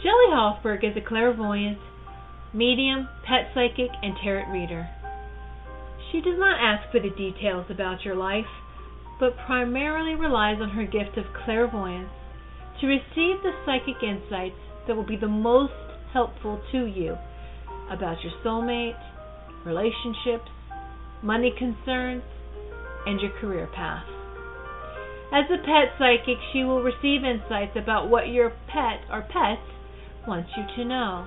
Shelley Hofberg is a clairvoyant, medium, pet psychic, and tarot reader. She does not ask for the details about your life, but primarily relies on her gift of clairvoyance to receive the psychic insights that will be the most helpful to you about your soulmate, relationships, money concerns, and your career path. As a pet psychic, she will receive insights about what your pet or pets wants you to know.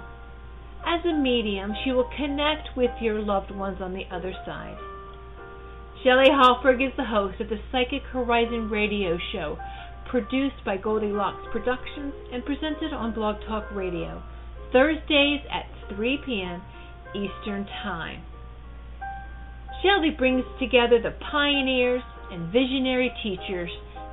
As a medium, she will connect with your loved ones on the other side. Shelley Hofberg is the host of the Psychic Horizon radio show, produced by Goldilocks Productions and presented on Blog Talk Radio, Thursdays at 3 p.m. Eastern Time. Shelley brings together the pioneers and visionary teachers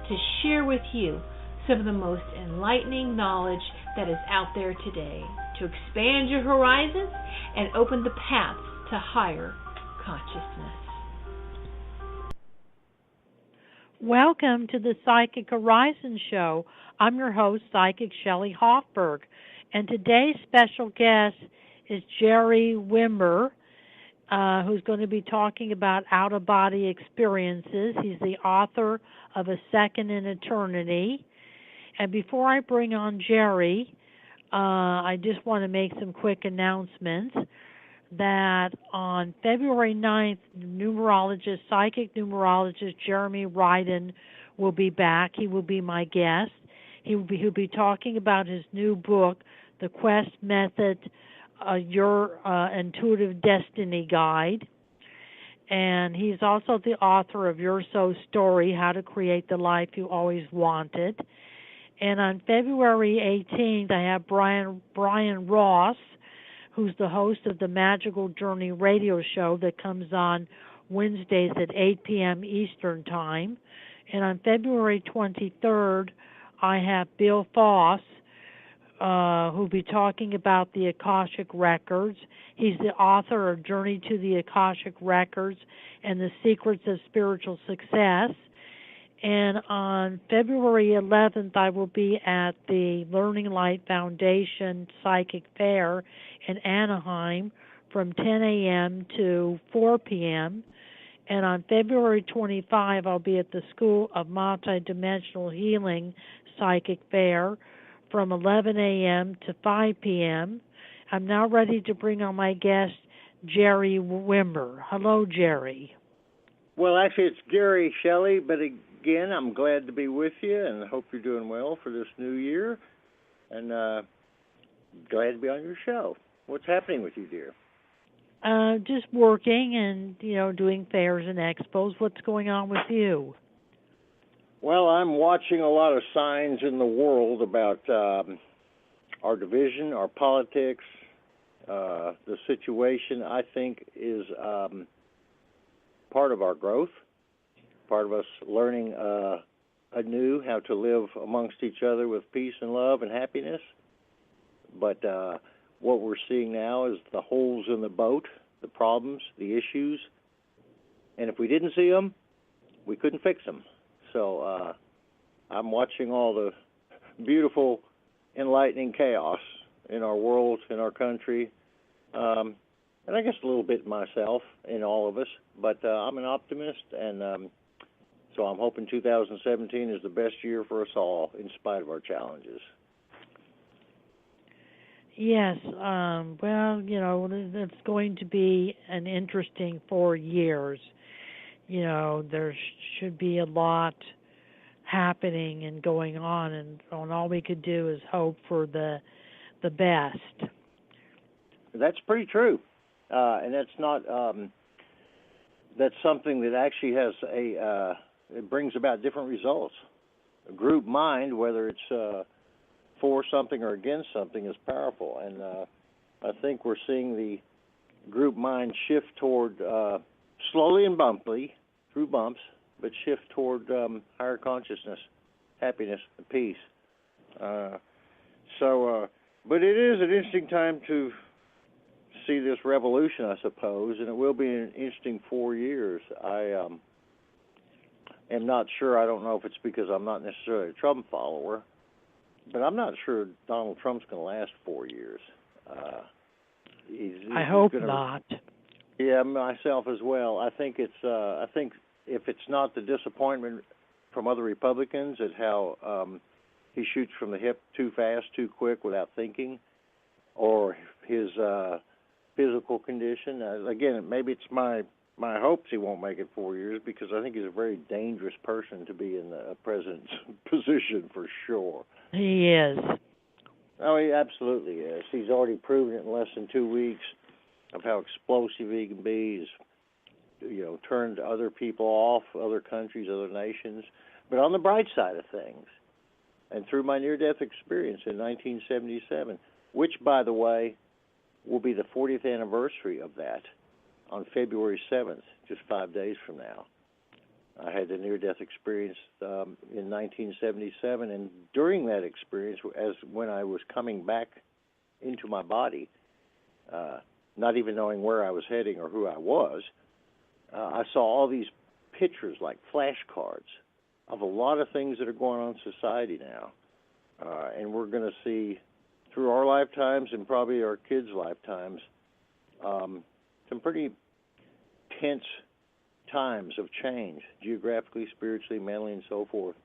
to share with you some of the most enlightening knowledge that is out there today to expand your horizons and open the paths to higher consciousness. Welcome to the Psychic Horizon Show. I'm your host, Psychic Shelley Hofberg, and today's special guest is Jerry Wimmer, who's going to be talking about out-of-body experiences. He's the author of A Second in Eternity. And before I bring on Jerry, I just want to make some quick announcements that on February 9th, psychic numerologist Jeremy Ryden will be back. He will be my guest. He'll be talking about his new book, The Quest Method, Your Intuitive Destiny Guide. And he's also the author of Your Soul Story, How to Create the Life You Always Wanted. And on February 18th, I have Brian Ross, who's the host of the Magical Journey radio show that comes on Wednesdays at 8 p.m. Eastern Time. And on February 23rd, I have Bill Foss, who'll be talking about the Akashic Records. He's the author of Journey to the Akashic Records and the Secrets of Spiritual Success. And on February 11th, I will be at the Learning Light Foundation Psychic Fair in Anaheim from 10 a.m. to 4 p.m. And on February 25, I'll be at the School of Multi-Dimensional Healing Psychic Fair from 11 a.m. to 5 p.m. I'm now ready to bring on my guest, Jerry Wimmer. Hello, Jerry. Well, actually, it's Gary, Shelley, but again, I'm glad to be with you and hope you're doing well for this new year. And glad to be on your show. What's happening with you, dear? Just working and, doing fairs and expos. What's going on with you? Well, I'm watching a lot of signs in the world about our division, our politics, the situation, I think, is part of our growth, part of us learning anew how to live amongst each other with peace and love and happiness. But what we're seeing now is the holes in the boat, the problems, the issues. And if we didn't see them, we couldn't fix them. So I'm watching all the beautiful, enlightening chaos in our world, in our country, and I guess a little bit myself, in all of us. But I'm an optimist, and so I'm hoping 2017 is the best year for us all, in spite of our challenges. Yes, well, it's going to be an interesting 4 years. There should be a lot happening and going on, and all we could do is hope for the best. That's pretty true, and that's not. That's something that actually has it brings about different results. A group mind, whether it's for something or against something, is powerful, and I think we're seeing the group mind shift toward slowly and bumpily, through bumps, but shift toward higher consciousness, happiness, and peace. But it is an interesting time to see this revolution, I suppose, and it will be an interesting 4 years. I am not sure. I don't know if it's because I'm not necessarily a Trump follower, but I'm not sure Donald Trump's going to last 4 years. I hope not. Yeah, myself as well. I think I think if it's not the disappointment from other Republicans at how he shoots from the hip too fast, too quick, without thinking, or his physical condition. Again, maybe it's my hopes he won't make it 4 years, because I think he's a very dangerous person to be in the president's position for sure. He is. Oh, he absolutely is. He's already proven it in less than 2 weeks of how explosive he can be. He's, turned other people off, other countries, other nations. But on the bright side of things, and through my near-death experience in 1977, which, by the way, will be the 40th anniversary of that on February 7th, just 5 days from now. I had the near-death experience in 1977, and during that experience, when I was coming back into my body, not even knowing where I was heading or who I was, I saw all these pictures like flashcards of a lot of things that are going on in society now. And we're going to see, through our lifetimes and probably our kids' lifetimes, some pretty tense times of change, geographically, spiritually, mentally, and so forth.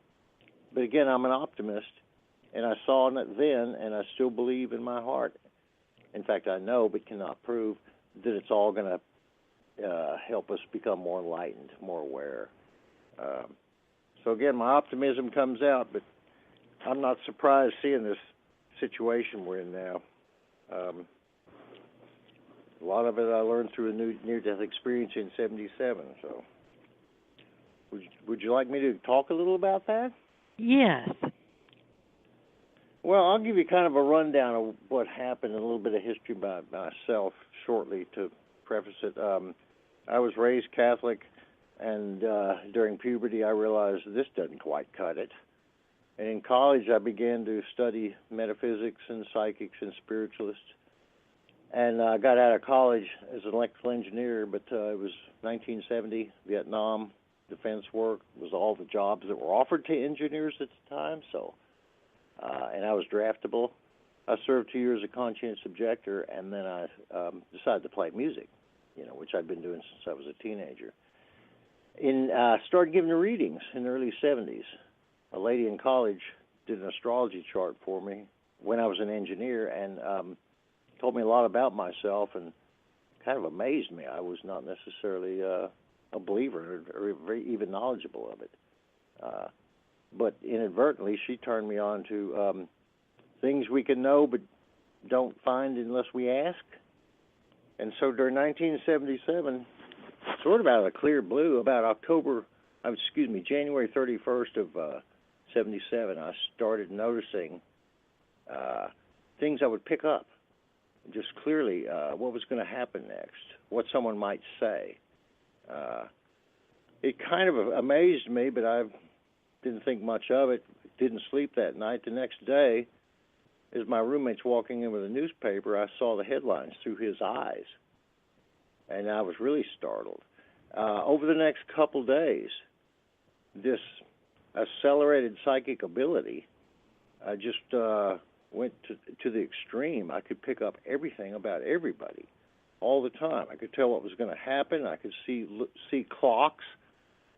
But again, I'm an optimist, and I saw it then, and I still believe in my heart. In fact, I know, but cannot prove, that it's all going to help us become more enlightened, more aware. So again, my optimism comes out, but I'm not surprised seeing this situation we're in now. A lot of it I learned through a near-death experience in 77. So, would you like me to talk a little about that? Yes. Well, I'll give you kind of a rundown of what happened and a little bit of history about myself shortly to preface it. I was raised Catholic, and during puberty I realized this doesn't quite cut it. And in college I began to study metaphysics and psychics and spiritualists. And I got out of college as an electrical engineer, but it was 1970, Vietnam, defense work, was all the jobs that were offered to engineers at the time. So, and I was draftable. I served 2 years as a conscientious objector, and then I decided to play music, which I'd been doing since I was a teenager. Started giving readings in the early 70s. A lady in college did an astrology chart for me when I was an engineer, and told me a lot about myself and kind of amazed me. I was not necessarily a believer or very even knowledgeable of it. But inadvertently, she turned me on to things we can know but don't find unless we ask. And so during 1977, sort of out of the clear blue, about January 31st of 77, I started noticing things I would pick up. Just clearly what was going to happen next, what someone might say. It kind of amazed me, but I didn't think much of it. Didn't sleep that night. The next day, as my roommate's walking in with a newspaper, I saw the headlines through his eyes, and I was really startled. Over the next couple days, this accelerated psychic ability just went to the extreme. I could pick up everything about everybody all the time. I could tell what was going to happen. I could see clocks,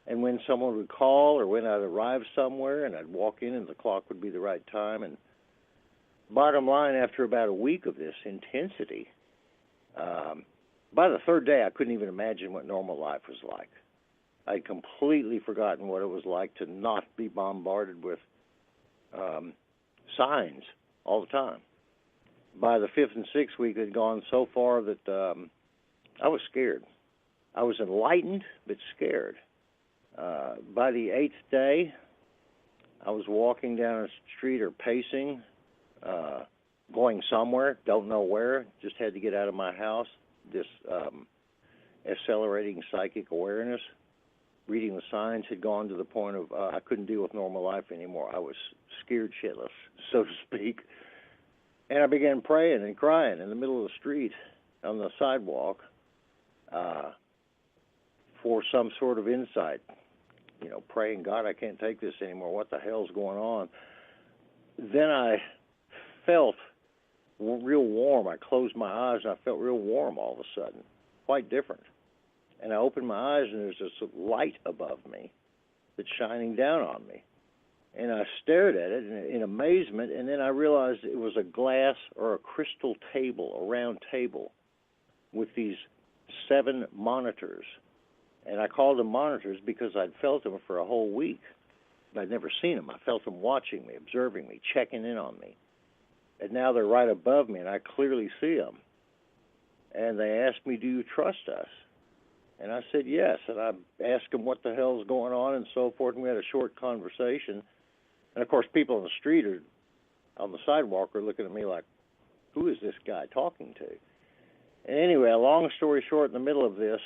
and when someone would call or when I'd arrive somewhere, and I'd walk in and the clock would be the right time. And bottom line, after about a week of this intensity, by the third day I couldn't even imagine what normal life was like. I'd completely forgotten what it was like to not be bombarded with signs all the time. By the fifth and sixth week, it had gone so far that I was scared. I was enlightened, but scared. By the eighth day, I was walking down a street or pacing, going somewhere, don't know where, just had to get out of my house. This accelerating psychic awareness, reading the signs had gone to the point of I couldn't deal with normal life anymore. I was scared shitless, so to speak. And I began praying and crying in the middle of the street on the sidewalk for some sort of insight. Praying, God, I can't take this anymore. What the hell's going on? then I felt real warm. I closed my eyes and I felt real warm all of a sudden, quite different. And I opened my eyes and there's this light above me that's shining down on me. And I stared at it in amazement, and then I realized it was a glass or a crystal table, a round table, with these 7 monitors. And I called them monitors because I'd felt them for a whole week. I'd never seen them. I felt them watching me, observing me, checking in on me. And now they're right above me, and I clearly see them. And they asked me, "Do you trust us?" And I said yes. And I asked them what the hell's going on and so forth, and we had a short conversation. And, of course, people on the street or on the sidewalk are looking at me like, who is this guy talking to? And anyway, a long story short, in the middle of this,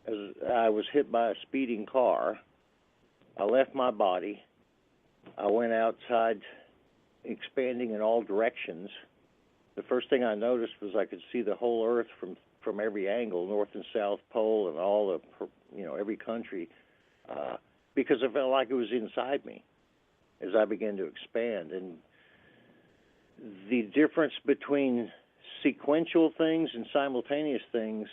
as I was hit by a speeding car, I left my body. I went outside, expanding in all directions. The first thing I noticed was I could see the whole Earth from every angle, North and South Pole, and all the, every country, because I felt like it was inside me as I began to expand. And the difference between sequential things and simultaneous things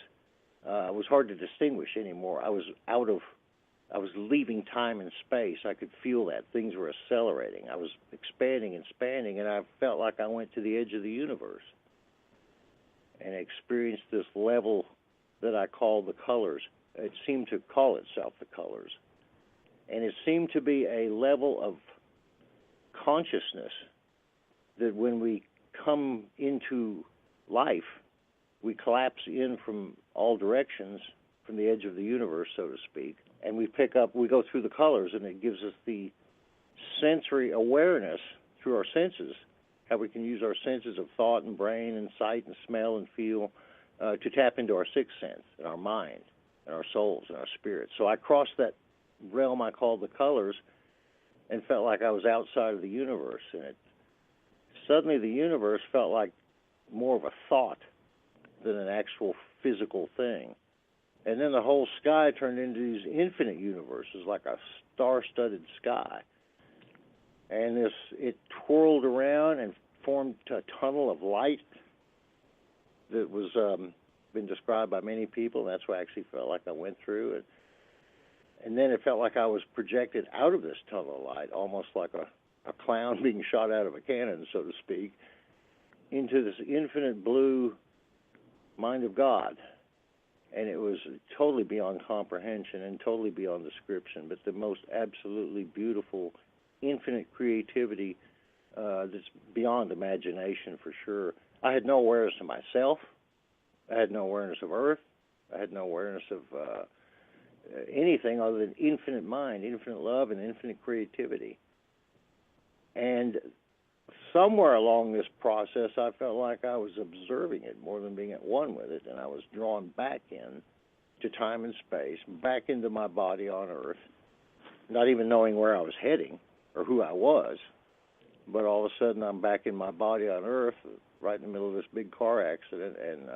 was hard to distinguish anymore. I was leaving time and space. I could feel that. Things were accelerating. I was expanding and expanding, and I felt like I went to the edge of the universe and experienced this level that I call the colors. It seemed to call itself the colors. And it seemed to be a level of consciousness that when we come into life, we collapse in from all directions, from the edge of the universe, so to speak, and we go through the colors, and it gives us the sensory awareness through our senses, how we can use our senses of thought and brain and sight and smell and feel to tap into our sixth sense and our mind and our souls and our spirits. So I crossed that realm I called the colors and felt like I was outside of the universe. And suddenly the universe felt like more of a thought than an actual physical thing. And then the whole sky turned into these infinite universes, like a star-studded sky. And it twirled around and formed a tunnel of light that was been described by many people. That's what I actually felt like I went through. And then it felt like I was projected out of this tunnel of light, almost like a clown being shot out of a cannon, so to speak, into this infinite blue mind of God. And it was totally beyond comprehension and totally beyond description, but the most absolutely beautiful, infinite creativity that's beyond imagination for sure. I had no awareness of myself. I had no awareness of Earth. I had no awareness of anything other than infinite mind, infinite love, and infinite creativity. And somewhere along this process, I felt like I was observing it more than being at one with it, and I was drawn back in to time and space, back into my body on Earth, not even knowing where I was heading or who I was. But all of a sudden, I'm back in my body on Earth, right in the middle of this big car accident, and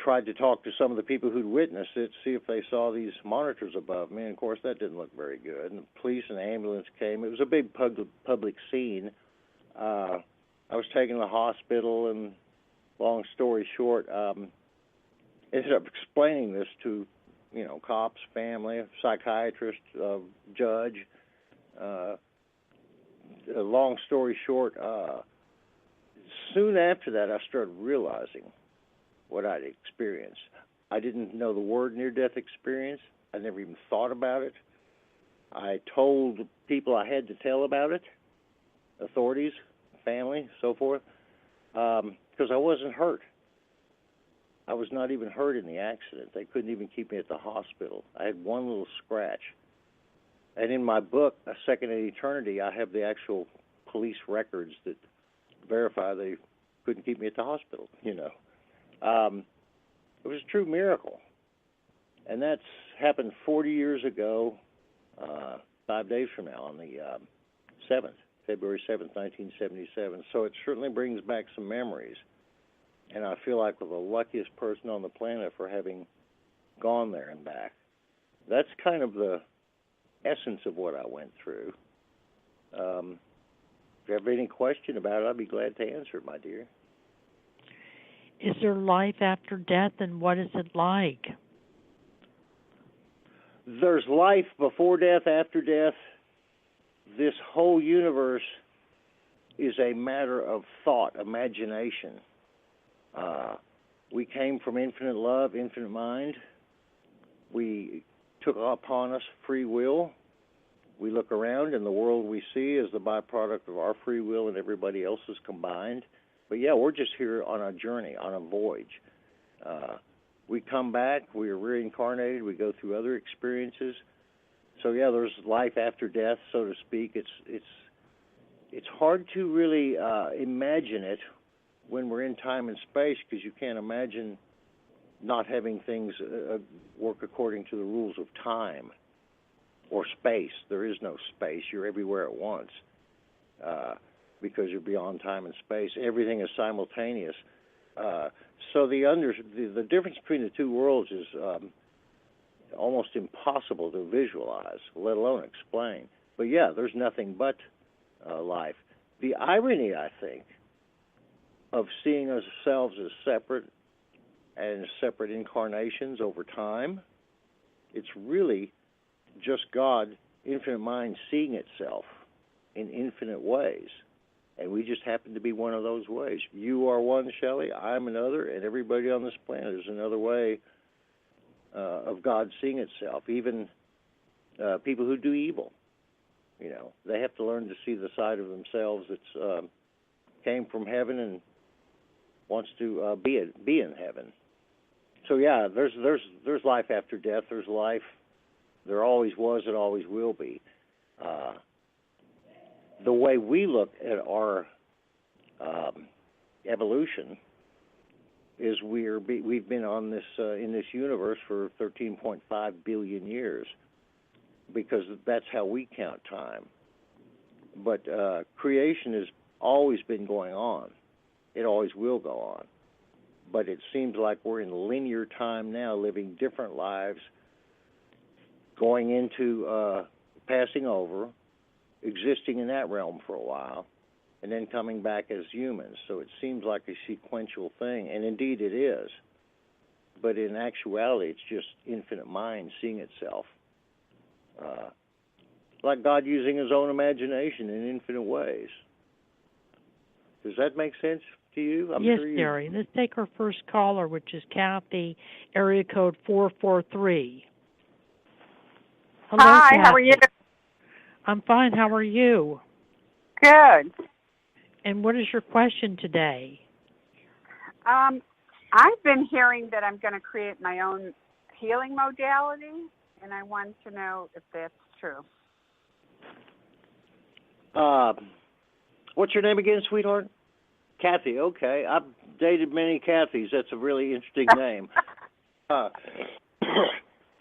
tried to talk to some of the people who'd witnessed it, see if they saw these monitors above me. And, of course, that didn't look very good. And the police and the ambulance came. It was a big public scene. I was taken to the hospital, and long story short, ended up explaining this to, cops, family, psychiatrist, judge. Long story short, soon after that, I started realizing what I'd experienced. I didn't know the word near-death experience. I never even thought about it. I told people I had to tell about it, authorities, family, so forth, because I wasn't hurt. I was not even hurt in the accident. They couldn't even keep me at the hospital. I had one little scratch. And in my book, A Second in Eternity, I have the actual police records that verify they couldn't keep me at the hospital, It was a true miracle. And that's happened 40 years ago, 5 days from now, on the 7th, February 7th, 1977. So it certainly brings back some memories. And I feel like we're the luckiest person on the planet for having gone there and back. That's kind of the essence of what I went through. you have any question about it, I'd be glad to answer it, my dear. Is there life after death, and what is it like? There's life before death, after death. This whole universe is a matter of thought, imagination. We came from infinite love, infinite mind. We took upon us free will. We look around, and the world we see is the byproduct of our free will and everybody else's combined. But yeah, we're just here on a journey, on a voyage. We come back, we are reincarnated, we go through other experiences. So yeah, there's life after death, so to speak. It's hard to really imagine it when we're in time and space, because you can't imagine not having things work according to the rules of time or space. There is no space. You're everywhere at once because you're beyond time and space. Everything is simultaneous. So the difference between the two worlds is almost impossible to visualize, let alone explain. But yeah, there's nothing but life. The irony, I think, of seeing ourselves as separate and separate incarnations over time, it's really just God, infinite mind, seeing itself in infinite ways. And we just happen to be one of those ways. You are one, Shelley, I'm another, and everybody on this planet is another way of God seeing itself. Even people who do evil, they have to learn to see the side of themselves that's came from heaven and wants to be in heaven. So yeah, there's life after death. There's life. There always was and always will be. The way we look at our evolution is we've been on this in this universe for 13.5 billion years, because that's how we count time. But creation has always been going on. It always will go on. But it seems like we're in linear time now, living different lives, going into passing over, existing in that realm for a while, and then coming back as humans. So it seems like a sequential thing, and indeed it is. But in actuality, it's just infinite mind seeing itself. Like God using his own imagination in infinite ways. Does that make sense to you? Yes, Jerry. Let's take our first caller, which is Kathy, area code 443. Hello, Hi, Kathy. how are you? I'm fine. How are you? Good. And what is your question today? I've been hearing that I'm going to create my own healing modality, and I want to know if that's true. What's your name again, sweetheart? Kathy, okay. I've dated many Kathys. That's a really interesting name.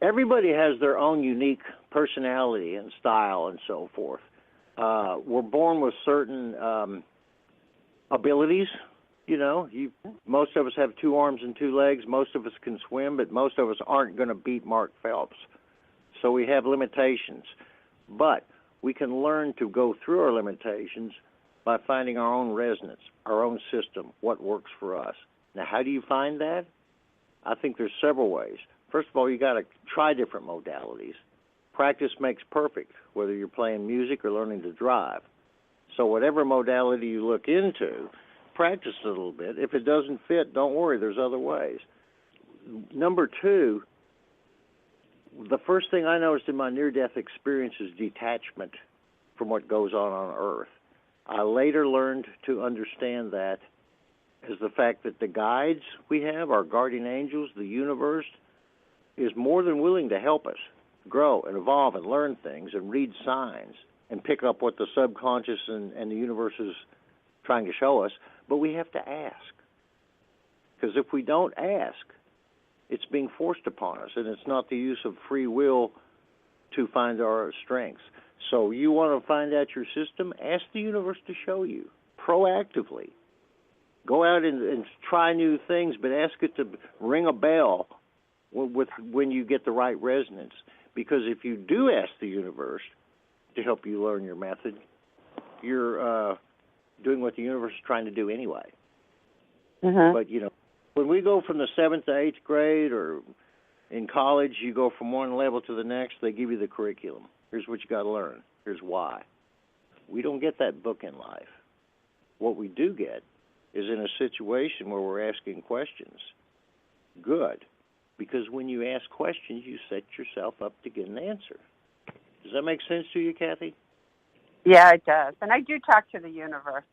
Everybody has their own unique personality and style and so forth. We're born with certain abilities. Most of us have 2 arms and 2 legs. Most of us can swim, but most of us aren't going to beat Mark Phelps. So we have limitations. But we can learn to go through our limitations by finding our own resonance, our own system, what works for us. Now, how do you find that? I think there's several ways. First of all, you got to try different modalities. Practice makes perfect, whether you're playing music or learning to drive. So whatever modality you look into, practice a little bit. If it doesn't fit, don't worry, there's other ways. Number 2, the first thing I noticed in my near-death experience is detachment from what goes on Earth. I later learned to understand that as the fact that the guides we have, our guardian angels, the universe, is more than willing to help us grow and evolve and learn things and read signs and pick up what the subconscious and the universe is trying to show us, but we have to ask. Because if we don't ask, it's being forced upon us, and it's not the use of free will to find our strengths. So you want to find out your system? Ask the universe to show you proactively. Go out and try new things, but ask it to ring a bell when you get the right resonance. Because if you do ask the universe to help you learn your method, you're doing what the universe is trying to do anyway. Mhm. But, when we go from the 7th to 8th grade or in college, you go from one level to the next, they give you the curriculum. Here's what you got to learn. Here's why. We don't get that book in life. What we do get is in a situation where we're asking questions. Good. Because when you ask questions, you set yourself up to get an answer. Does that make sense to you, Kathy? Yeah, it does. And I do talk to the universe.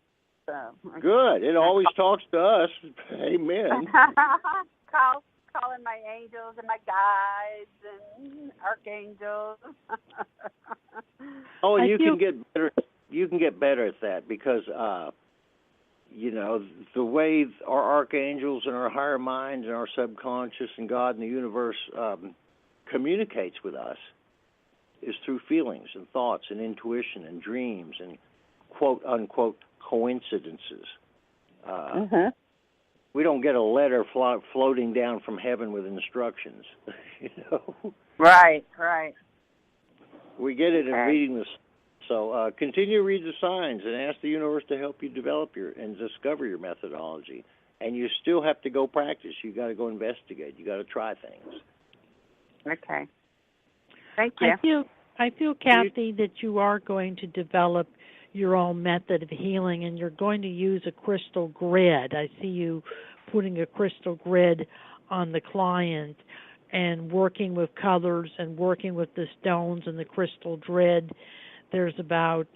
So. Good. It always talks to us. Amen. Calling my angels and my guides and archangels. Oh, and you can get better. You can get better at that because, the way our archangels and our higher mind and our subconscious and God and the universe communicates with us is through feelings and thoughts and intuition and dreams and quote unquote coincidences. We don't get a letter floating down from heaven with instructions, Right. We get it in reading this. So continue to read the signs and ask the universe to help you develop and discover your methodology. And you still have to go practice. You got to go investigate. You got to try things. Okay. Thank you. I feel, Kathy, that you are going to develop your own method of healing, and you're going to use a crystal grid. I see you putting a crystal grid on the client and working with colors and working with the stones and the crystal grid. There's about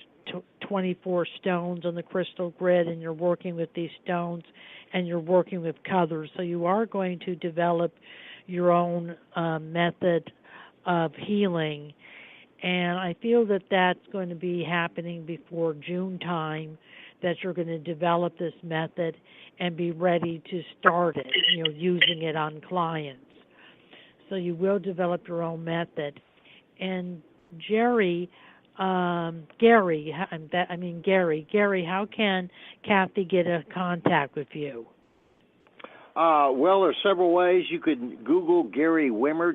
24 stones on the crystal grid, and you're working with these stones and you're working with colors. So you are going to develop your own method of healing. And I feel that that's going to be happening before June time, that you're going to develop this method and be ready to start it, using it on clients. So you will develop your own method. And Gary, how can Kathy get in contact with you? Well, there's several ways. You could Google Gary Wimmer,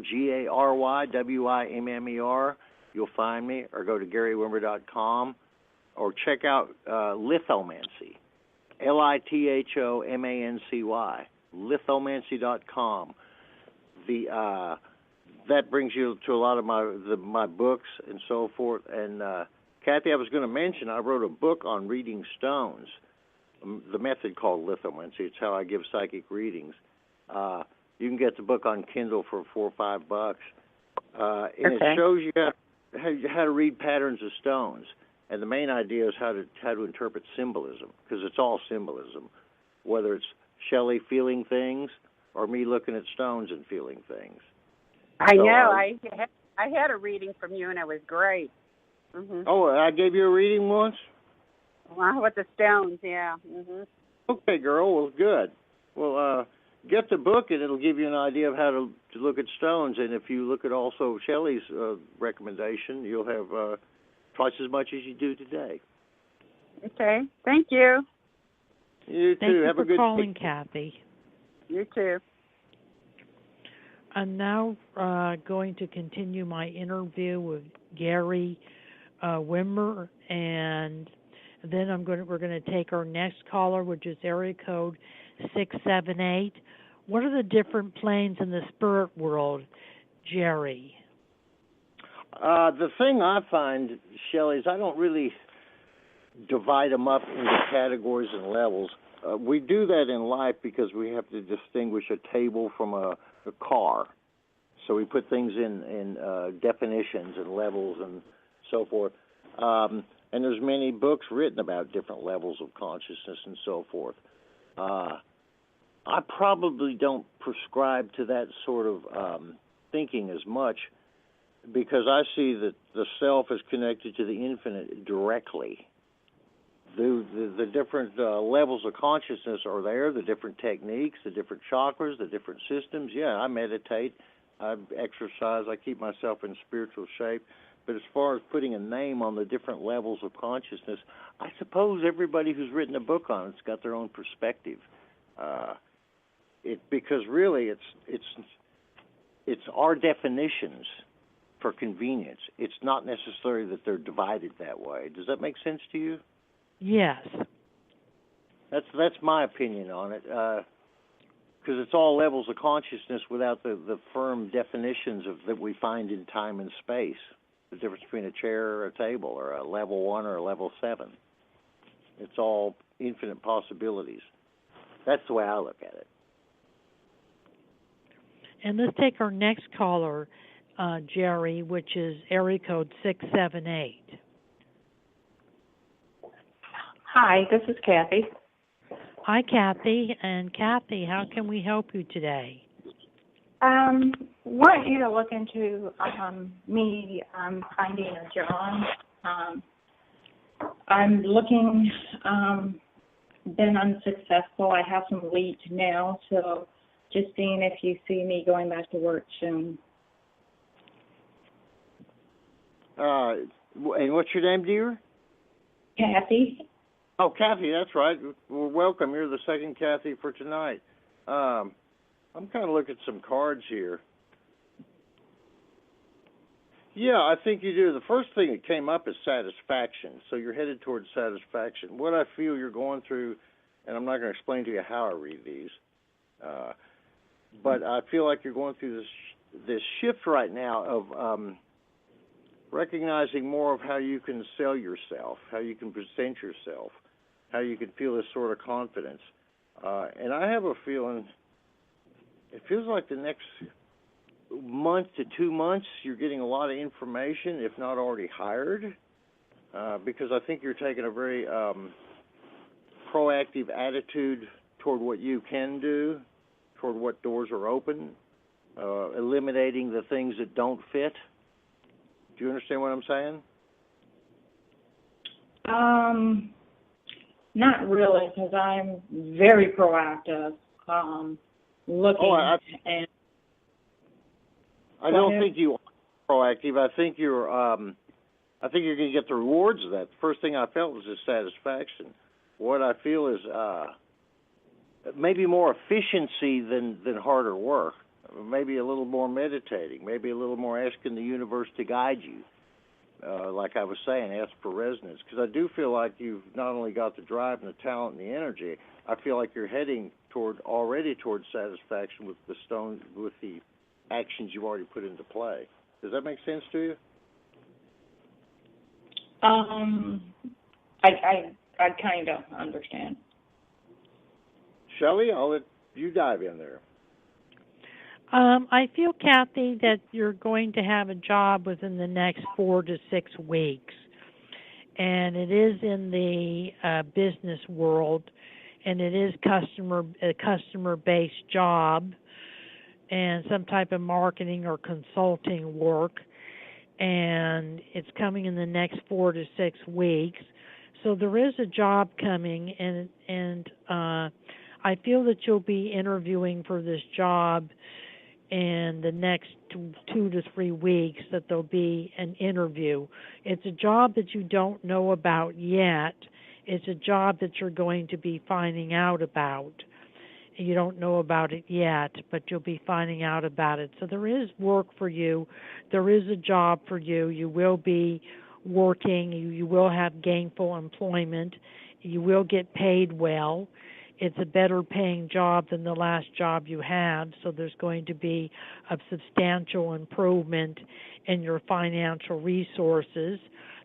GaryWimmer. You'll find me, or go to GaryWimmer.com, or check out lithomancy, LITHOMANCY, lithomancy.com. That brings you to a lot of my books and so forth. And Kathy, I was going to mention I wrote a book on reading stones, the method called lithomancy. It's how I give psychic readings. You can get the book on Kindle for $4 or $5, and it shows you how to read patterns of stones. And the main idea is how to interpret symbolism, because it's all symbolism, whether it's Shelley feeling things or me looking at stones and feeling things. I know. I had a reading from you, and it was great. Mm-hmm. Oh, I gave you a reading once? Well, with the stones, yeah. Mm-hmm. Okay, girl. Well, good. Well, get the book, and it'll give you an idea of how to look at stones. And if you look at also Shelley's recommendation, you'll have twice as much as you do today. Okay. Thank you. You too. Thank you have for a good calling, day. Kathy. You too. I'm now going to continue my interview with Gary Wimmer, and then we're going to take our next caller, which is area code 678. What are the different planes in the spirit world, Jerry? The thing I find, Shelley, is I don't really divide them up into categories and levels. We do that in life because we have to distinguish a table from a car. So we put things in definitions and levels and so forth. And there's many books written about different levels of consciousness and so forth. I probably don't prescribe to that sort of thinking as much, because I see that the self is connected to the infinite directly. The different levels of consciousness are there, the different techniques, the different chakras, the different systems. Yeah, I meditate, I exercise, I keep myself in spiritual shape. But as far as putting a name on the different levels of consciousness, I suppose everybody who's written a book on it's got their own perspective. Because really it's our definitions for convenience. It's not necessary that they're divided that way. Does that make sense to you? Yes. That's my opinion on it, because it's all levels of consciousness without the firm definitions that we find in time and space. The difference between a chair or a table, or a level 1 or a level 7. It's all infinite possibilities. That's the way I look at it. And let's take our next caller, Jerry, which is area code 678. Hi, this is Kathy. Hi, Kathy. And Kathy, how can we help you today? Want you to look into me finding a job. I'm looking, been unsuccessful. I have some leads now, so just seeing if you see me going back to work soon. And what's your name, dear? Kathy. Oh, Kathy, that's right. Well, welcome. You're the second Kathy for tonight. I'm kind of looking at some cards here. Yeah, I think you do. The first thing that came up is satisfaction. So you're headed towards satisfaction. What I feel you're going through, and I'm not going to explain to you how I read these, but I feel like you're going through this shift right now of recognizing more of how you can sell yourself, how you can present yourself, how you can feel this sort of confidence. And I have a feeling, it feels like the next month to 2 months you're getting a lot of information, if not already hired, because I think you're taking a very proactive attitude toward what you can do, toward what doors are open, eliminating the things that don't fit. Do you understand what I'm saying? Not really, because I'm very proactive, looking and. I don't think you are proactive. I think you're going to get the rewards of that. The first thing I felt was dissatisfaction. What I feel is maybe more efficiency than harder work. Maybe a little more meditating. Maybe a little more asking the universe to guide you. Like I was saying, ask for resonance. Because I do feel like you've not only got the drive and the talent and the energy, I feel like you're heading already towards satisfaction with the actions you've already put into play. Does that make sense to you? I kind of understand. Shelley, I'll let you dive in there. I feel, Kathy, that you're going to have a job within the next 4 to 6 weeks. And it is in the business world, and it is a customer-based job and some type of marketing or consulting work. And it's coming in the next 4 to 6 weeks. So there is a job coming, and I feel that you'll be interviewing for this job in the next 2 to 3 weeks, that there'll be an interview. It's a job that you don't know about yet. It's a job that you're going to be finding out about. You don't know about it yet, but you'll be finding out about it. So there is work for you. There is a job for you. You will be working. You will have gainful employment. You will get paid well. It's a better paying job than the last job you had, so there's going to be a substantial improvement in your financial resources.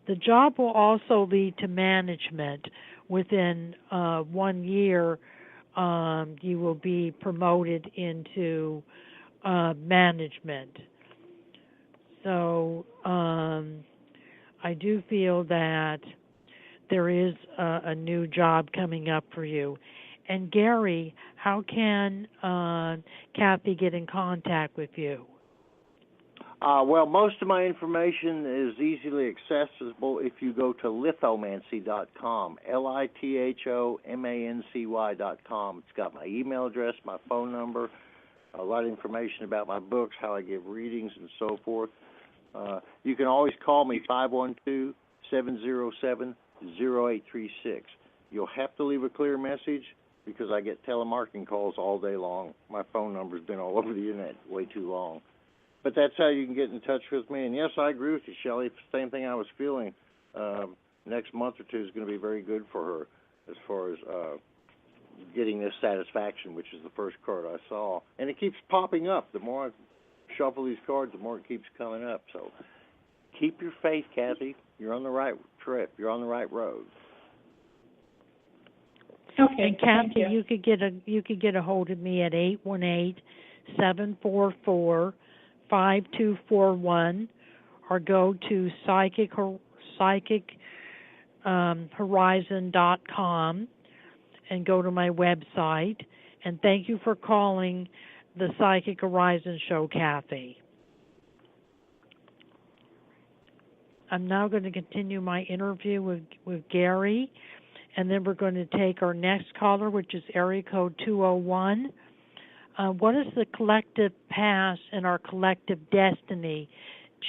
The job will also lead to management. Within 1 year, you will be promoted into management. So I do feel that there is a new job coming up for you. And Gary, how can Kathy get in contact with you? Well, most of my information is easily accessible if you go to lithomancy.com, lithomancy.com. It's got my email address, my phone number, a lot of information about my books, how I give readings, and so forth. You can always call me, 512-707-0836. You'll have to leave a clear message, because I get telemarketing calls all day long. My phone number's been all over the internet way too long. But that's how you can get in touch with me. And yes, I agree with you, Shelley. Same thing I was feeling. Next month or two is going to be very good for her as far as getting this satisfaction, which is the first card I saw. And it keeps popping up. The more I shuffle these cards, the more it keeps coming up. So keep your faith, Kathy. You're on the right trip. You're on the right road. Okay. And Kathy, you could get a hold of me at 818-744-5241, or go to psychichorizon.com and go to my website. And thank you for calling the Psychic Horizon Show, Kathy. I'm now going to continue my interview with Gary, and then we're going to take our next caller, which is area code 201. What is the collective past and our collective destiny,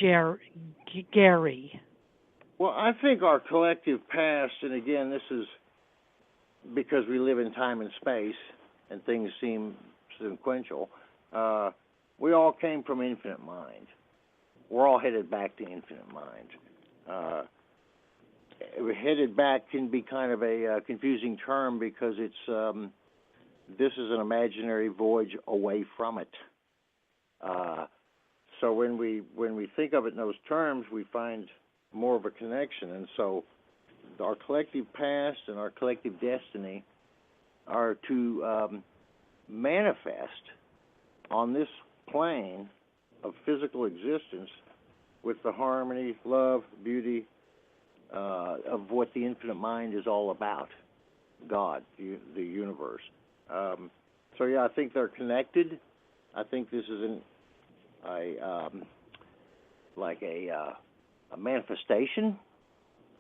Gary? Well, I think our collective past, and again, this is because we live in time and space and things seem sequential, we all came from infinite mind. We're all headed back to infinite mind. Headed back can be kind of a confusing term because it's this is an imaginary voyage away from it. So when we think of it in those terms, we find more of a connection. And so our collective past and our collective destiny are to manifest on this plane of physical existence with the harmony, love, beauty of what the infinite mind is all about, God, the universe. So yeah, I think they're connected. I think this is a manifestation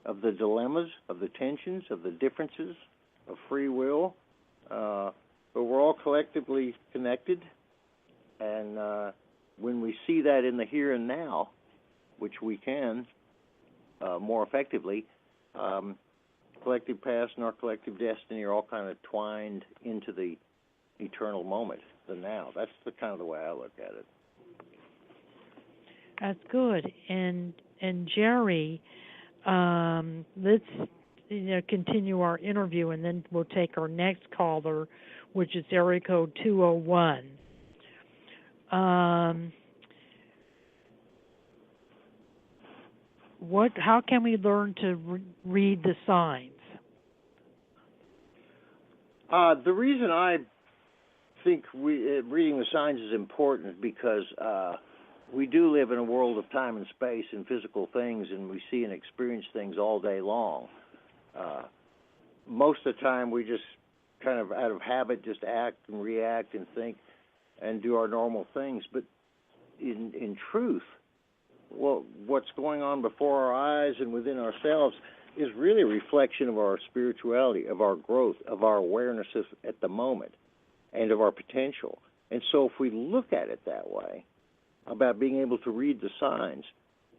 of the dilemmas, of the tensions, of the differences, of free will. But we're all collectively connected, and when we see that in the here and now, which we can more effectively, collective past and our collective destiny are all kind of twined into the eternal moment, the now. That's the kind of the way I look at it. That's good. And Jerry, let's continue our interview, and then we'll take our next caller, which is area code 201. How can we learn to read the signs? The reason I think reading the signs is important is because we do live in a world of time and space and physical things, and we see and experience things all day long. Most of the time we just kind of out of habit just act and react and think and do our normal things. But in truth, what's going on before our eyes and within ourselves is really a reflection of our spirituality, of our growth, of our awareness at the moment, and of our potential. And so if we look at it that way, about being able to read the signs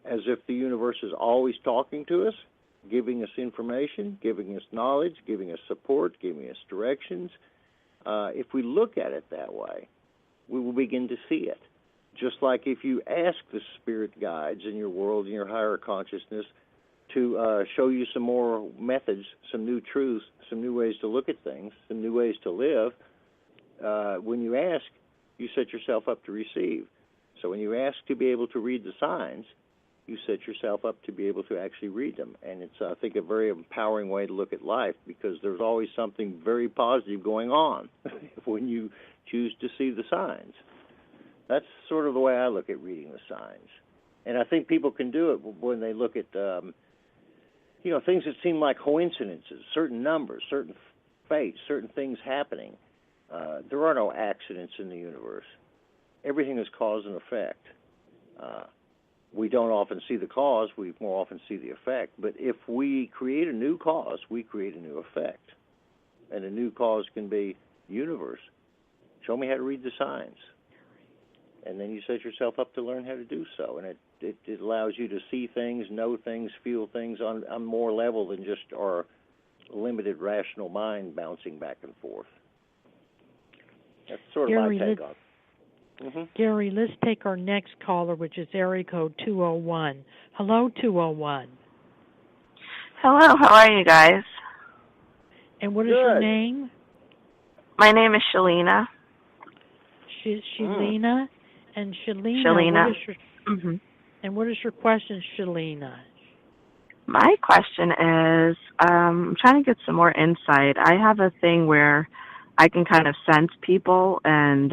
as if the universe is always talking to us, giving us information, giving us knowledge, giving us support, giving us directions, if we look at it that way, we will begin to see it. Just like if you ask the spirit guides in your world, in your higher consciousness, to show you some more methods, some new truths, some new ways to look at things, some new ways to live, when you ask, you set yourself up to receive. So when you ask to be able to read the signs, you set yourself up to be able to actually read them. And it's, I think, a very empowering way to look at life, because there's always something very positive going on when you choose to see the signs. That's sort of the way I look at reading the signs. And I think people can do it when they look at, things that seem like coincidences, certain numbers, certain fates, certain things happening. There are no accidents in the universe. Everything is cause and effect. We don't often see the cause, we more often see the effect. But if we create a new cause, we create a new effect. And a new cause can be universe. Show me how to read the signs. And then you set yourself up to learn how to do so. And it allows you to see things, know things, feel things on more level than just our limited rational mind bouncing back and forth. That's sort of my take on it. Mm-hmm. Gary, let's take our next caller, which is area code 201. Hello, 201. Hello, how are you guys? And what is your name? My name is Shalina. Shalina? And Shalina, Shalina. What is your question, Shalina? My question is, I'm trying to get some more insight. I have a thing where I can kind of sense people, and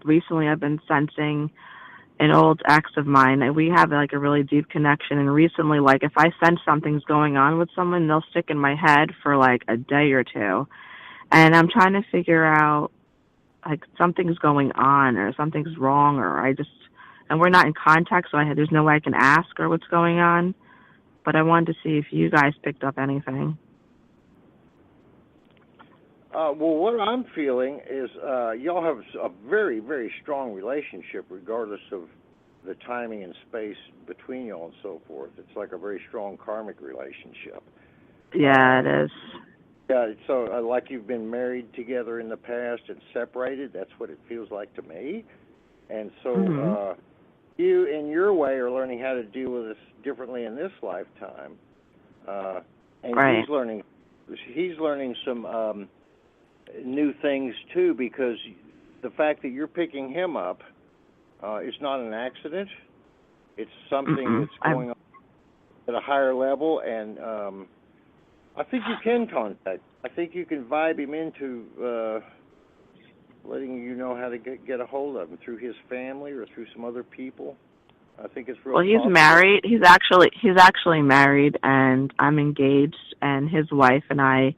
recently I've been sensing an old ex of mine. And we have like a really deep connection, and recently, like if I sense something's going on with someone, they'll stick in my head for like a day or two. And I'm trying to figure out like something's going on or something's wrong, or and we're not in contact, so there's no way I can ask her what's going on. But I wanted to see if you guys picked up anything. Well, what I'm feeling is y'all have a very, very strong relationship regardless of the timing and space between y'all and so forth. It's like a very strong karmic relationship. Yeah, it is. Yeah, so like you've been married together in the past and separated, that's what it feels like to me. And so you, in your way, are learning how to deal with this differently in this lifetime. And right. he's learning some new things, too, because the fact that you're picking him up is not an accident. It's something that's going on at a higher level, and I think you can contact. I think you can vibe him into letting you know how to get a hold of him through his family or through some other people. I think it's real. Well, he's married. He's actually married, and I'm engaged. And his wife and I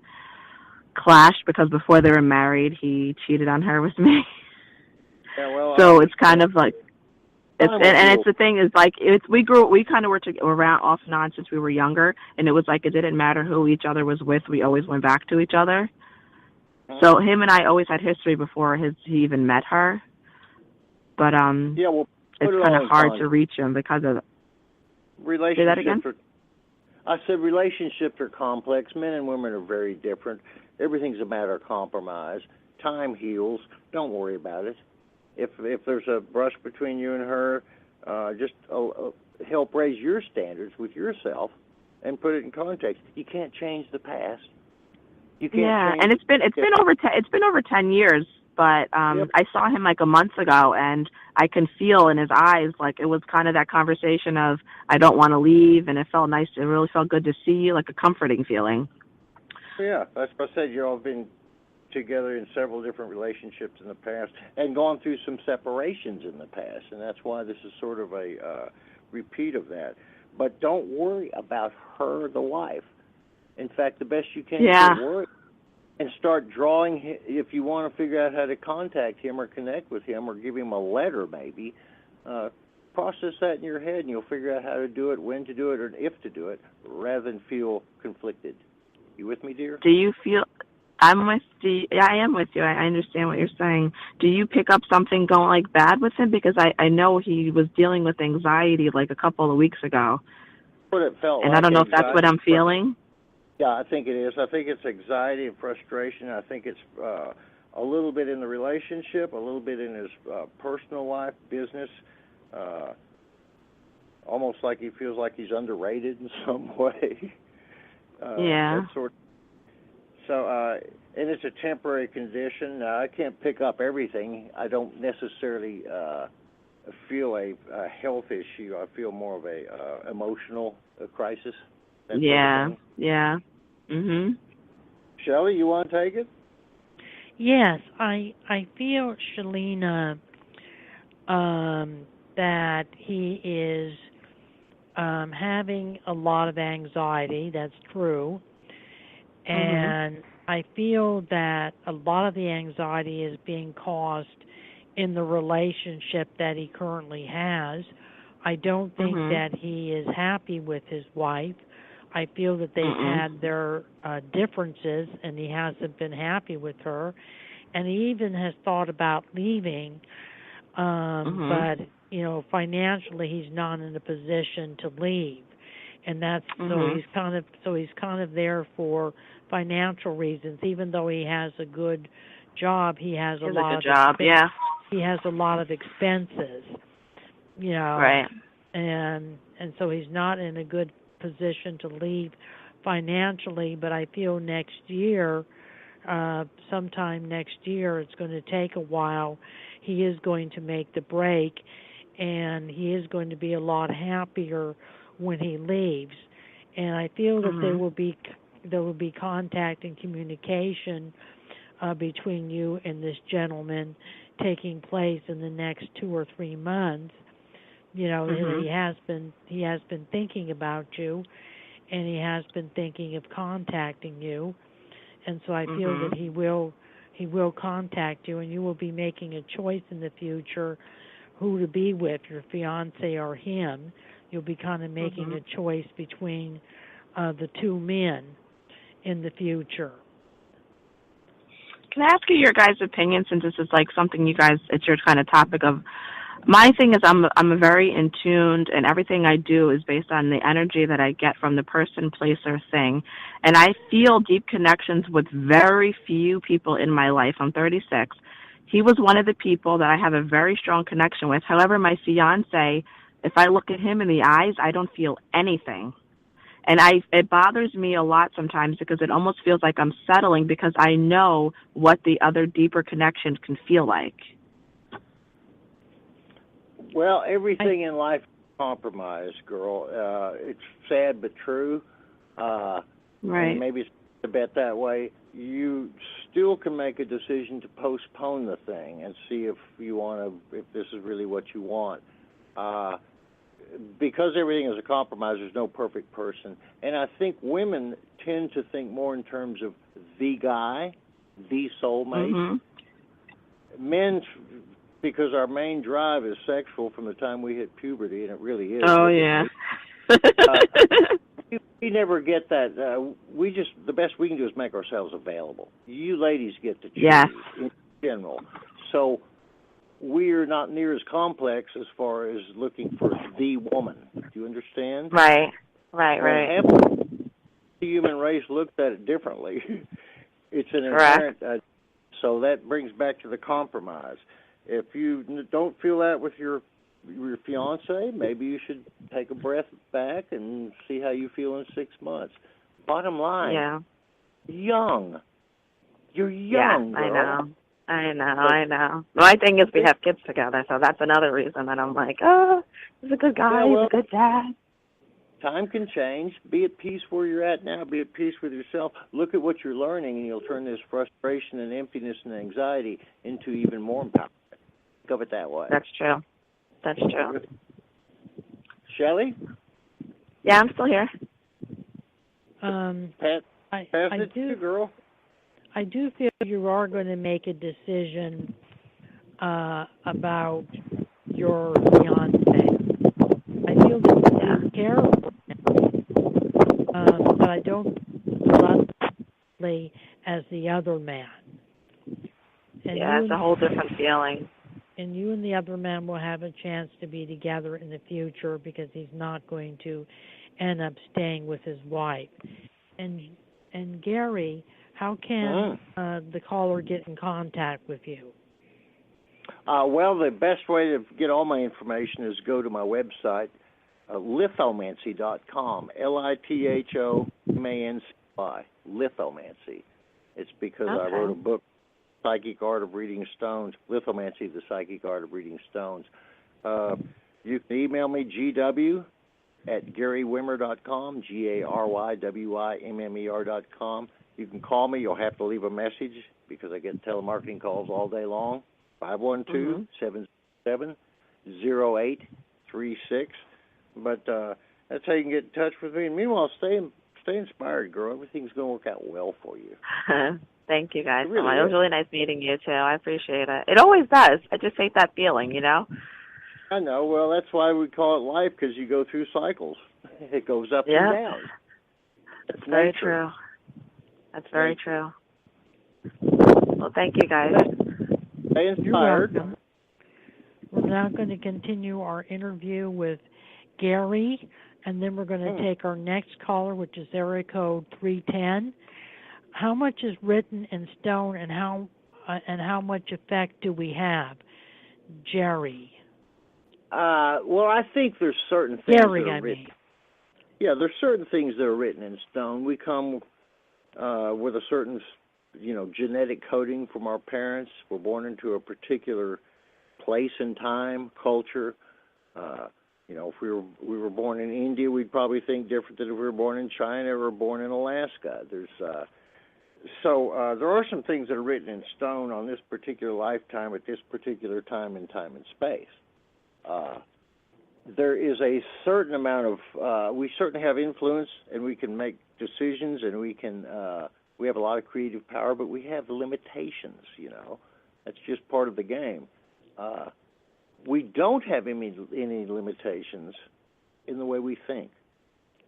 clashed because before they were married, he cheated on her with me. Yeah, well, so it's kind of like. It's the thing is like we kind of were around off and on since we were younger, and it was like it didn't matter who each other was with, we always went back to each other. So him and I always had history before he even met her, but yeah, well, it's kind of hard to reach him because of relationships. Say that again? I said relationships are complex. Men and women are very different. Everything's a matter of compromise. Time heals. Don't worry about it. If there's a brush between you and her, just help raise your standards with yourself and put it in context. You can't change the past. You can't. Yeah, and it's been over 10 years. But I saw him like a month ago, and I can feel in his eyes like it was kind of that conversation of I don't want to leave, and it felt nice. It really felt good to see you, like a comforting feeling. Yeah, that's what I said. You all have been together in several different relationships in the past and gone through some separations in the past, and that's why this is sort of a repeat of that. But don't worry about her, the wife. In fact, the best you can is to worry and start drawing. If you want to figure out how to contact him or connect with him or give him a letter maybe, process that in your head and you'll figure out how to do it, when to do it, or if to do it, rather than feel conflicted. You with me, dear? Do you feel... I am with you. I understand what you're saying. Do you pick up something going like bad with him? Because I know he was dealing with anxiety like a couple of weeks ago. What it felt and like I don't know if that's what I'm feeling. Yeah, I think it is. I think it's anxiety and frustration. I think it's a little bit in the relationship, a little bit in his personal life, business. Almost like he feels like he's underrated in some way. Yeah. That sort of, so, and it's a temporary condition. I can't pick up everything. I don't necessarily feel a health issue. I feel more of a emotional crisis. Yeah. Yeah. Mhm. Shelley, you want to take it? Yes, I feel, Shalina, that he is having a lot of anxiety. That's true. And I feel that a lot of the anxiety is being caused in the relationship that he currently has. I don't think that he is happy with his wife. I feel that they've had their differences, and he hasn't been happy with her. And he even has thought about leaving, but, you know, financially he's not in a position to leave. And that's so he's kind of there for financial reasons. Even though he has a good job, he has a lot of expenses. You know, right? And so he's not in a good position to leave financially. But I feel next year sometime next year. It's going to take a while. He is going to make the break, and he is going to be a lot happier when he leaves. And I feel that there will be contact and communication between you and this gentleman taking place in the next 2 or 3 months. You know, he has been thinking about you, and he has been thinking of contacting you, and so I feel that he will contact you, and you will be making a choice in the future who to be with, your fiance or him. You'll be kind of making a choice between the two men in the future. Can I ask you your guys' opinion, since this is like something you guys, it's your kind of topic of, my thing is I'm a very in tuned, and everything I do is based on the energy that I get from the person, place, or thing. And I feel deep connections with very few people in my life. I'm 36. He was one of the people that I have a very strong connection with. However, my fiance, if I look at him in the eyes, I don't feel anything. And it bothers me a lot sometimes because it almost feels like I'm settling because I know what the other deeper connections can feel like. Well, everything in life is compromise, girl. It's sad but true. Right. And maybe it's a bit that way. You still can make a decision to postpone the thing and see if this is really what you want. Because everything is a compromise, there's no perfect person. And I think women tend to think more in terms of the guy, the soulmate. Men, because our main drive is sexual from the time we hit puberty, and it really is. Oh, yeah. We never get that. The best we can do is make ourselves available. You ladies get to choose in general. So we're not near as complex as far as looking for the woman. Do you understand? Right. The human race looks at it differently. It's an inherent. So that brings back to the compromise. If you don't feel that with your fiance, maybe you should take a breath back and see how you feel in 6 months. Bottom line, young. You're young, girl. I know. My thing is we have kids together, so that's another reason that I'm like, oh, he's a good guy, he's a good dad. Time can change. Be at peace where you're at now. Be at peace with yourself. Look at what you're learning, and you'll turn this frustration and emptiness and anxiety into even more empowerment. Think of it that way. That's true. Shelley? Yeah, I'm still here. Pass it to you, girl. I do feel you are going to make a decision about your fiancé. I feel that you care about him, but I don't love him as the other man. And it's a whole different feeling. And you and the other man will have a chance to be together in the future because he's not going to end up staying with his wife. And Gary, how can the caller get in contact with you? Well, the best way to get all my information is go to my website, lithomancy.com, Lithomancy, lithomancy. It's because I wrote a book, Psychic Art of Reading Stones, Lithomancy, the Psychic Art of Reading Stones. You can email me, GW@GaryWimmer.com, GaryWimmer.com. You can call me. You'll have to leave a message because I get telemarketing calls all day long, 512-777-0836. But that's how you can get in touch with me. And meanwhile, stay inspired, girl. Everything's going to work out well for you. Thank you, guys. It really It was really nice meeting you, too. I appreciate it. It always does. I just hate that feeling, you know? I know. Well, that's why we call it life, because you go through cycles. It goes up and down. That's very true. That's very true. Well, thank you, guys. Stay inspired. You're welcome. We're now going to continue our interview with Gary, and then we're going to take our next caller, which is area code 310. How much is written in stone, and how much effect do we have, Jerry? Well, I think there's certain things Gary, that are written. I mean. Yeah, there's certain things that are written in stone. We come with a certain genetic coding from our parents. We're born into a particular place and time, culture. If we were born in India, we'd probably think different than if we were born in China or born in Alaska. So there are some things that are written in stone on this particular lifetime at this particular time in time and space. There is a certain amount of, we certainly have influence, and we can make decisions, and we have a lot of creative power, but we have limitations, That's just part of the game. We don't have any limitations in the way we think,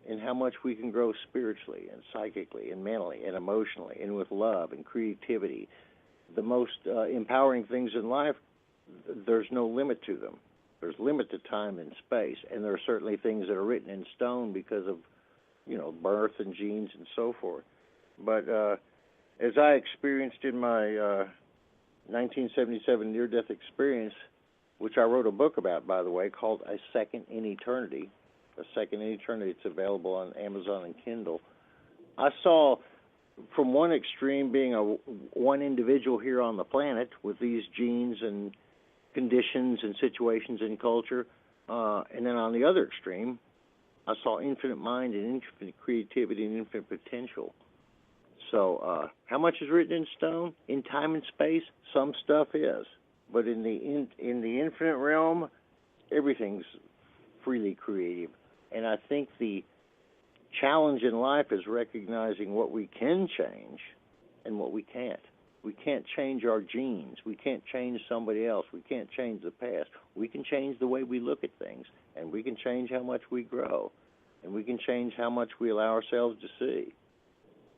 in how much we can grow spiritually and psychically and mentally and emotionally and with love and creativity. The most empowering things in life, there's no limit to them. There's limit to time and space, and there are certainly things that are written in stone because of, birth and genes and so forth. But as I experienced in my 1977 near-death experience, which I wrote a book about, by the way, called A Second in Eternity. A Second in Eternity. It's available on Amazon and Kindle. I saw from one extreme being one individual here on the planet with these genes and conditions and situations and culture, and then on the other extreme, I saw infinite mind and infinite creativity and infinite potential. So how much is written in stone? In time and space, some stuff is. But in the infinite realm, everything's freely creative. And I think the challenge in life is recognizing what we can change and what we can't. We can't change our genes. We can't change somebody else. We can't change the past. We can change the way we look at things, and we can change how much we grow, and we can change how much we allow ourselves to see,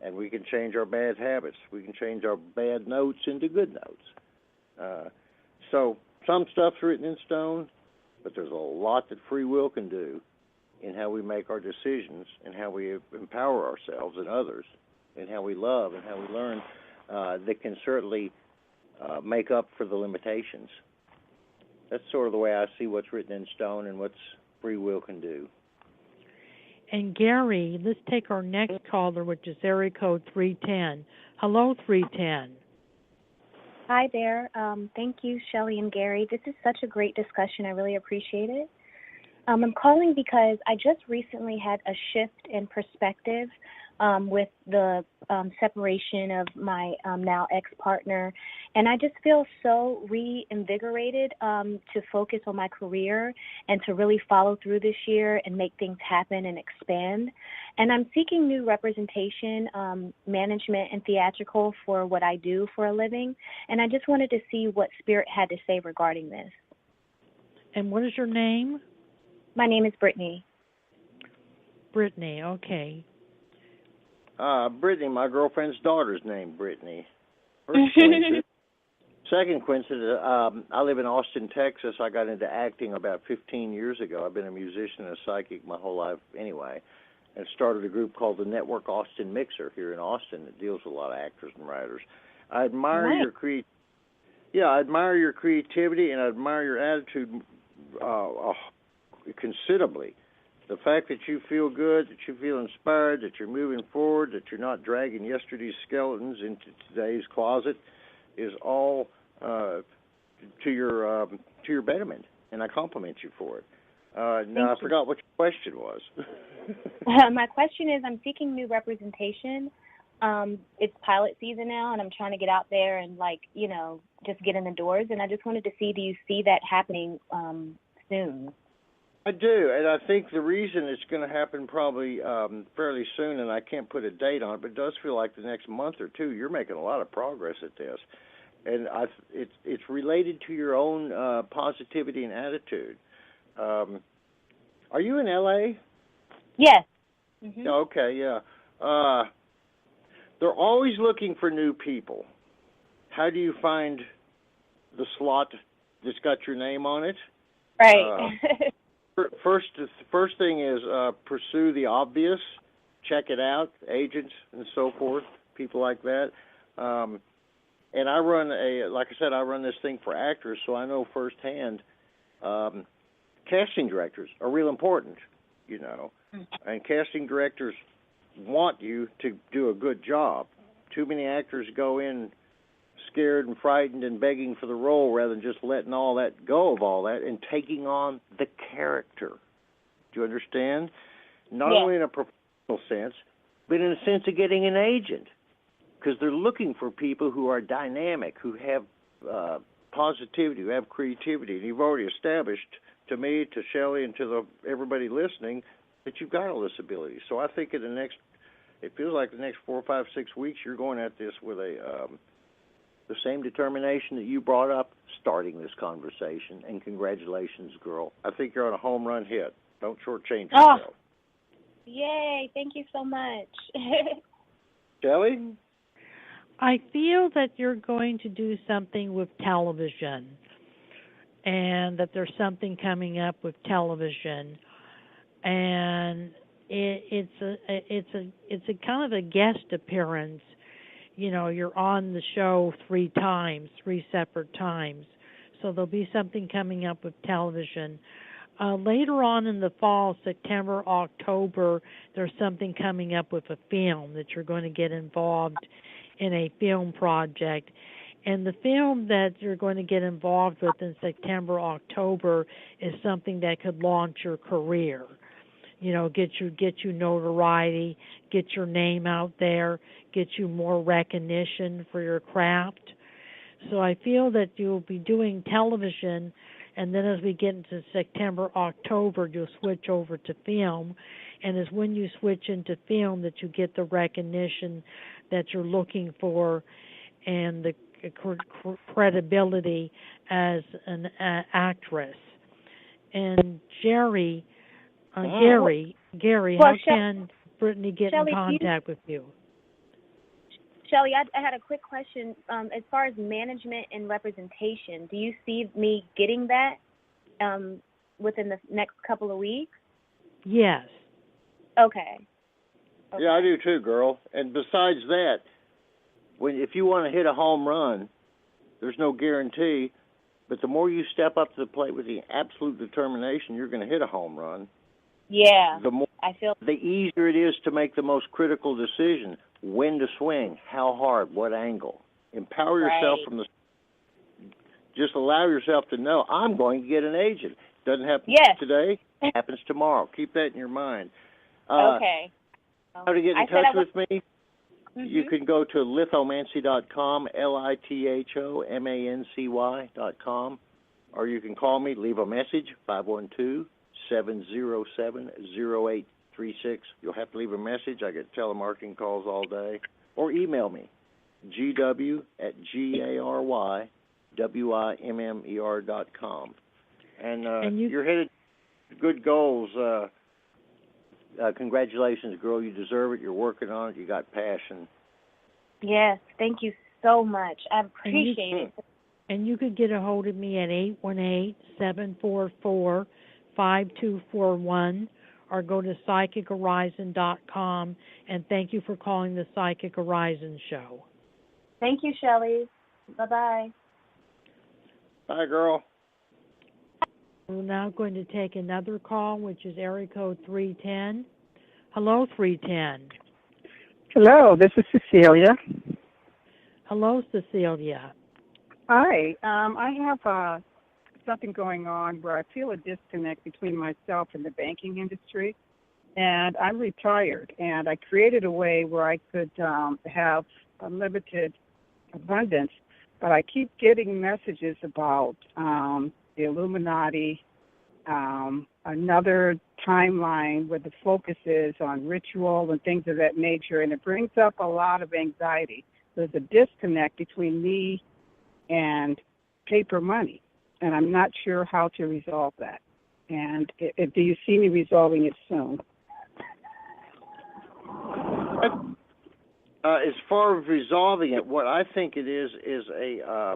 and we can change our bad habits. We can change our bad notes into good notes. So some stuff's written in stone, but there's a lot that free will can do in how we make our decisions and how we empower ourselves and others and how we love and how we learn that can certainly make up for the limitations. That's sort of the way I see what's written in stone and what free will can do. And Gary, let's take our next caller, which is area code 310. Hello, 310. Hi there. Thank you, Shelley and Gary. This is such a great discussion. I really appreciate it. I'm calling because I just recently had a shift in perspective with the separation of my now ex-partner, and I just feel so reinvigorated to focus on my career and to really follow through this year and make things happen and expand. And I'm seeking new representation, management, and theatrical for what I do for a living, and I just wanted to see what Spirit had to say regarding this. And what is your name? My name is Brittany. Brittany, okay. Brittany, my girlfriend's daughter's name, Brittany. First coincidence. Second coincidence, I live in Austin, Texas. I got into acting about 15 years ago. I've been a musician and a psychic my whole life anyway, and started a group called the Network Austin Mixer here in Austin that deals with a lot of actors and writers. I admire your I admire your creativity, and I admire your attitude considerably. The fact that you feel good, that you feel inspired, that you're moving forward, that you're not dragging yesterday's skeletons into today's closet is all to your betterment, and I compliment you for it. Now, I forgot what your question was. My question is, I'm seeking new representation. It's pilot season now, and I'm trying to get out there and, just get in the doors. And I just wanted to see, do you see that happening soon? I do, and I think the reason it's going to happen probably fairly soon, and I can't put a date on it, but it does feel like the next month or two, you're making a lot of progress at this. And it's related to your own positivity and attitude. Are you in L.A.? Yes. Mm-hmm. Okay, yeah. They're always looking for new people. How do you find the slot that's got your name on it? Right. First thing is pursue the obvious. Check it out, agents and so forth, people like that. And I run I run this thing for actors, so I know firsthand casting directors are real important, and casting directors want you to do a good job, too many actors go in scared and frightened and begging for the role rather than just letting all that go of all that and taking on the character. Do you understand? Not only in a professional sense, but in a sense of getting an agent, because they're looking for people who are dynamic, who have positivity, who have creativity. And you've already established to me, to Shelley, and to everybody listening that you've got all this ability. So I think it feels like the next 4, 5, 6 weeks you're going at this with the same determination that you brought up starting this conversation. And congratulations, girl. I think you're on a home run hit. Don't shortchange yourself. Oh, yay. Thank you so much. Shelley? I feel that you're going to do something with television, and that there's something coming up with television, and it's a kind of a guest appearance. You know, you're on the show 3 separate times, so there'll be something coming up with television. Later on in the fall, September, October, there's something coming up with a film that you're going to get involved in, a film project. And the film that you're going to get involved with in September, October is something that could launch your career. You know, get you notoriety, get your name out there, get you more recognition for your craft. So I feel that you'll be doing television, and then as we get into September, October, you'll switch over to film. And it's when you switch into film that you get the recognition that you're looking for and the credibility as an actress. And Gary, Well, how can Brittany get Shelley, in contact with you? Shelley, I had a quick question. As far as management and representation, do you see me getting that within the next couple of weeks? Yes. Okay. Yeah, I do too, girl. And besides that, if you want to hit a home run, there's no guarantee, but the more you step up to the plate with the absolute determination you're going to hit a home run, yeah, the easier it is to make the most critical decision: when to swing, how hard, what angle. Empower yourself from the. Just allow yourself to know, I'm going to get an agent. Doesn't happen today, happens tomorrow. Keep that in your mind. Okay. How to get in touch with me? Mm-hmm. You can go to lithomancy.com, lithomancy.com, or you can call me, leave a message, 512-707-0836. You'll have to leave a message. I get telemarketing calls all day. Or email me, gw@GARYWIMMER.com. And you're headed to good goals. Congratulations, girl. You deserve it. You're working on it. You got passion. Yes, thank you so much. I appreciate it. And you could get a hold of me at 818-744-5241 or go to psychichorizon.com. And thank you for calling the Psychic Horizon Show. Thank you, Shelley. Bye-bye. Bye, girl. We're now going to take another call, which is area code 310. Hello, 310. Hello, this is Cecilia. Hello, Cecilia. Hi. I have something going on where I feel a disconnect between myself and the banking industry. And I'm retired, and I created a way where I could have unlimited abundance, but I keep getting messages about the Illuminati, another timeline where the focus is on ritual and things of that nature, and it brings up a lot of anxiety. There's a disconnect between me and paper money, and I'm not sure how to resolve that. And do you see me resolving it soon? As far as resolving it, what I think it is a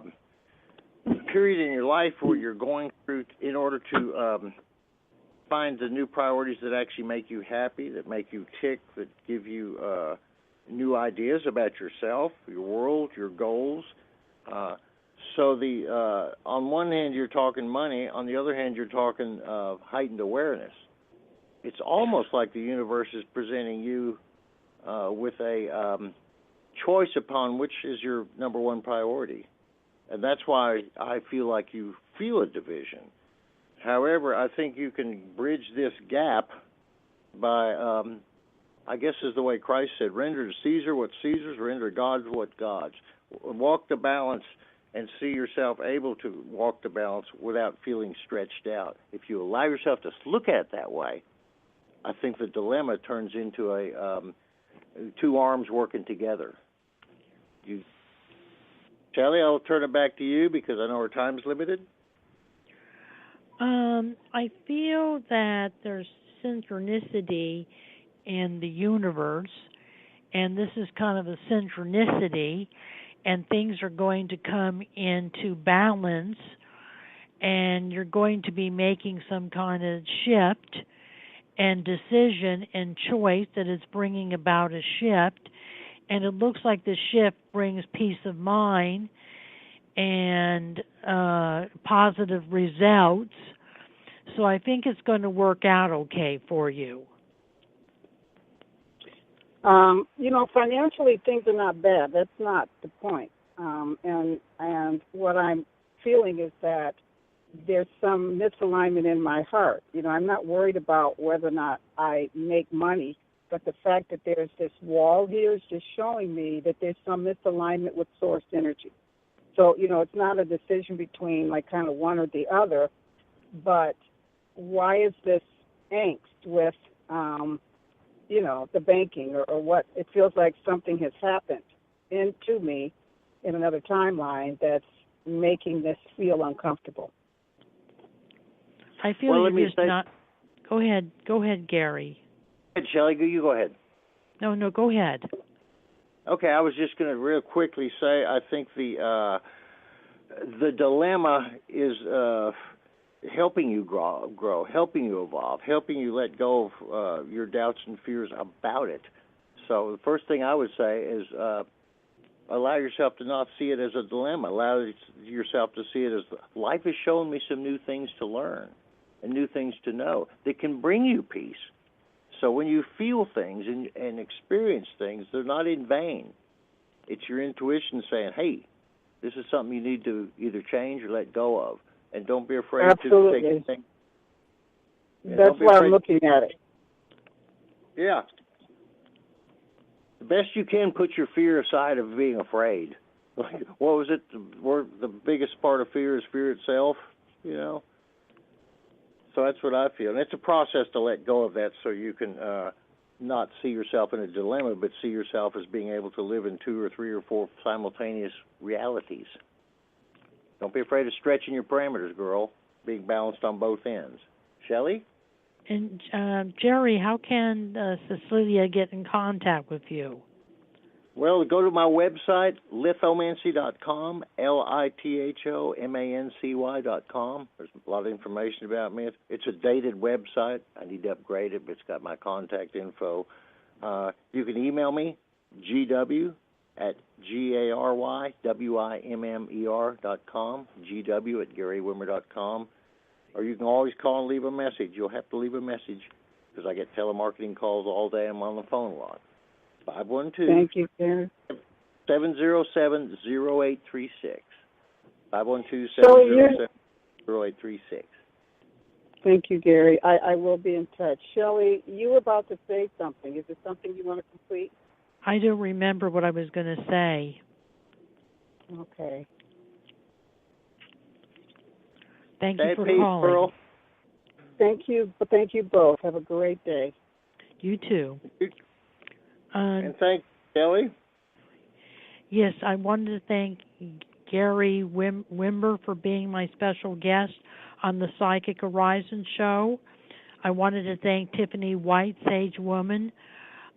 period in your life where you're going through in order to find the new priorities that actually make you happy, that make you tick, that give you new ideas about yourself, your world, your goals. So on one hand you're talking money, on the other hand you're talking heightened awareness. It's almost like the universe is presenting you with a choice upon which is your number one priority. And that's why I feel like you feel a division. However, I think you can bridge this gap by, I guess is the way Christ said, render to Caesar what Caesar's, render to God what God's. Walk the balance and see yourself able to walk the balance without feeling stretched out. If you allow yourself to look at it that way, I think the dilemma turns into a two arms working together. Shelley, I'll turn it back to you because I know our time's limited. I feel that there's synchronicity in the universe, and this is kind of a synchronicity, and things are going to come into balance, and you're going to be making some kind of shift and decision and choice that is bringing about a shift, and it looks like the shift brings peace of mind and positive results. So I think it's going to work out okay for you. Financially things are not bad. That's not the point. And what I'm feeling is that there's some misalignment in my heart. I'm not worried about whether or not I make money, but the fact that there's this wall here is just showing me that there's some misalignment with source energy. So, it's not a decision between like kind of one or the other, but why is this angst with, the banking or what? It feels like something has happened into me in another timeline that's making this feel uncomfortable. I feel you're just not. Go ahead, Gary. Go ahead, Shelley, you go ahead. No, go ahead. Okay, I was just going to real quickly say I think the dilemma is helping you grow, helping you evolve, helping you let go of your doubts and fears about it. So the first thing I would say is allow yourself to not see it as a dilemma. Allow yourself to see it as life has shown me some new things to learn and new things to know that can bring you peace. So when you feel things and experience things, they're not in vain. It's your intuition saying, hey, this is something you need to either change or let go of. And don't be afraid to take things. That's why I'm looking at it. Yeah. The best you can, put your fear aside of being afraid. What was it? The biggest part of fear is fear itself, So that's what I feel. And it's a process to let go of that so you can not see yourself in a dilemma, but see yourself as being able to live in 2 or 3 or 4 simultaneous realities. Don't be afraid of stretching your parameters, girl, being balanced on both ends. Shelley? And Jerry, how can Cecilia get in contact with you? Well, go to my website, lithomancy.com, lithomancy.com. There's a lot of information about me. It's a dated website. I need to upgrade it, but it's got my contact info. You can email me, GaryWimmer.com, GW@GaryWimmer.com. Or you can always call and leave a message. You'll have to leave a message because I get telemarketing calls all day. I'm on the phone a lot. 512. Thank you, Gary. 707-0836. 512-707-0836. Thank you, Gary. I will be in touch. Shelley, you were about to say something. Is there something you want to complete? I don't remember what I was going to say. Okay. Thank you for peace, calling. Pearl. Thank you both. Have a great day. You too. And thank Shelley. Yes, I wanted to thank Gary Wimmer for being my special guest on the Psychic Horizon show. I wanted to thank Tiffany White, Sage Woman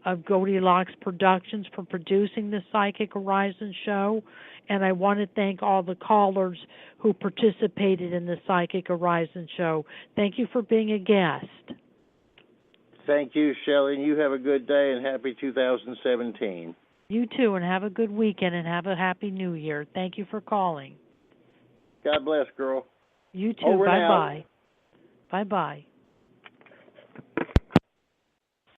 of Goldilocks Productions, for producing the Psychic Horizon show. And I want to thank all the callers who participated in the Psychic Horizon show. Thank you for being a guest. Thank you, Shelley, and you have a good day and happy 2017. You too, and have a good weekend and have a happy new year. Thank you for calling. God bless, girl. You too. Over Bye-bye. Bye-bye.